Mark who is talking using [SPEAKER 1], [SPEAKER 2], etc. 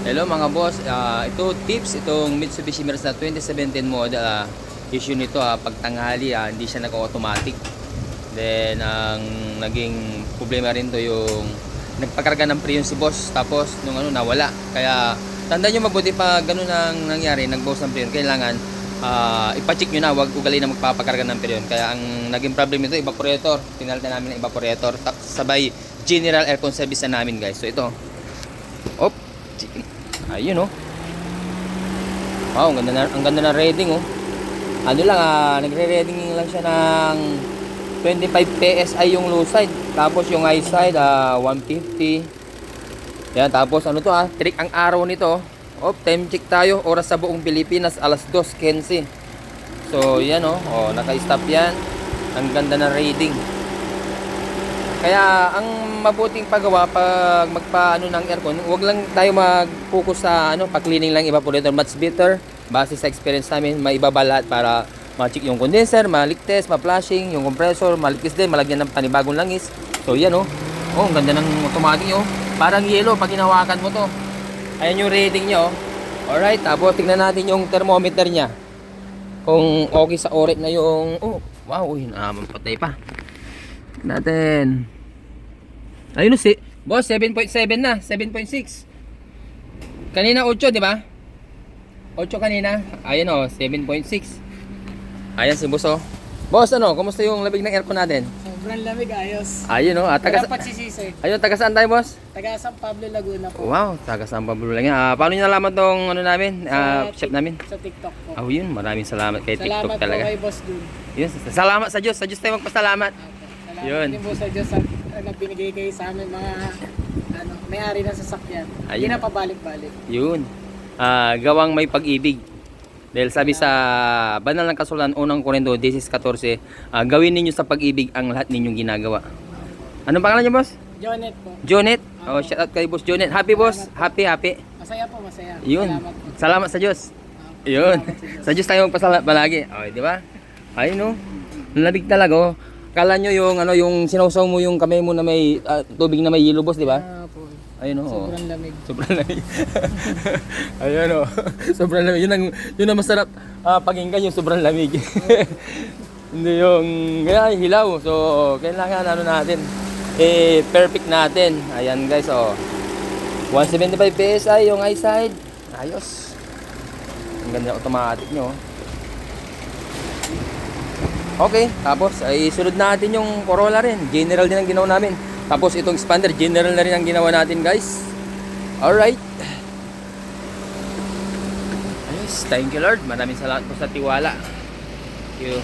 [SPEAKER 1] Hello mga boss, ito tips, itong Mitsubishi Mirza 2017 model, issue nito pag tanghali hindi siya nag-automatic. Then ang naging problema rin to yung nagpakarga ng pre si boss, tapos nung nawala. Kaya tandaan nyo mabuti pag ganun ang nangyari, nag-boss ng pre, kailangan ipacheck nyo na, wag ugali na magpapakarga ng pre. Kaya ang naging problem nito, evaporator. Pinalitan namin ng evaporator, sabay general aircon service na namin guys. So ito, ayun wow, ang ganda na rating ano lang nagre-rating lang siya ng 25 PSI yung low side, tapos yung high side 150. Yan, tapos trick ang araw nito. Time check tayo, oras sa buong Pilipinas alas 2:15. So yan naka-stop yan. Ang ganda na rating. Kaya ang mabuting paggawa pag magpaano ng aircon, wag lang tayo mag-focus sa pa-cleaning lang evaporator. Much better base sa experience namin, maibaba lahat para ma-check yung condenser, maligtas, ma-flushing, yung compressor, maligtas din, malagyan ng panibagong langis. So yan ang ganda ng automatic parang yellow pag hinawakan mo to. Ayan yung rating niya Alright, tapos tingnan natin yung thermometer niya. Kung okay sa oret na yung wow, patay pa natin. Ayun boss, 7.7 na, 7.6. Kanina 8, di ba? 8 kanina. Ayun 7.6. Ayan si boss Boss, kumusta yung labig ng aircon natin?
[SPEAKER 2] Sobrang lamig, ayos.
[SPEAKER 1] Ayun
[SPEAKER 2] Walang pagsisisi.
[SPEAKER 1] Ayun, taga saan tayo, boss?
[SPEAKER 2] Taga San Pablo, Laguna po.
[SPEAKER 1] Wow, taga San Pablo lang yan. Paano nyo nalaman tong namin? Chef namin?
[SPEAKER 2] Sa TikTok po.
[SPEAKER 1] Yun, maraming salamat kay TikTok
[SPEAKER 2] Salamat
[SPEAKER 1] talaga.
[SPEAKER 2] po kay Boss Dun.
[SPEAKER 1] Yun, salamat sa Diyos. Sa Diyos tayo magpasalamat.
[SPEAKER 2] Salamat
[SPEAKER 1] Yun.
[SPEAKER 2] din po sa Diyos sa binigay kayo sa amin mga may-ari ng sasakyan. Hindi
[SPEAKER 1] Ayun.
[SPEAKER 2] na pabalik-balik.
[SPEAKER 1] Yun. Gawang may pag-ibig. Dahil sabi sa banal ng kasulatan, unang Korinto 16:14, gawin ninyo sa pag-ibig ang lahat ninyong ginagawa. Anong pangalan niyo, boss?
[SPEAKER 2] Jonet po.
[SPEAKER 1] Jonet. Shout out kay boss Jonet. Happy, boss. Happy.
[SPEAKER 2] Masaya po, masaya.
[SPEAKER 1] Yun.
[SPEAKER 2] Salamat po.
[SPEAKER 1] Salamat sa Diyos. Yun. Sa Diyos tayo magpasalamat palagi. Okay, di ba? Ayun Lamig talaga Kala nyo yung sinawsaw mo yung kamay mo na may tubig na may yellow, boss, di ba?
[SPEAKER 2] Po.
[SPEAKER 1] Ayun
[SPEAKER 2] Sobrang lamig.
[SPEAKER 1] Sobrang lamig. Ayun sobrang lamig. Yun ang masarap pakinggan, yung sobrang lamig. Hindi yung hilaw. So kailangan natin perfect natin. Ayan guys 175 PSI yung high side. Ayos. Ang ganda automatic nyo. Okay, tapos ay sunod natin yung Corolla rin. General din ang ginawa namin. Tapos itong expander, general na rin ang ginawa natin, guys. Alright. Ayos, thank you Lord. Maraming salamat po sa tiwala. Thank you.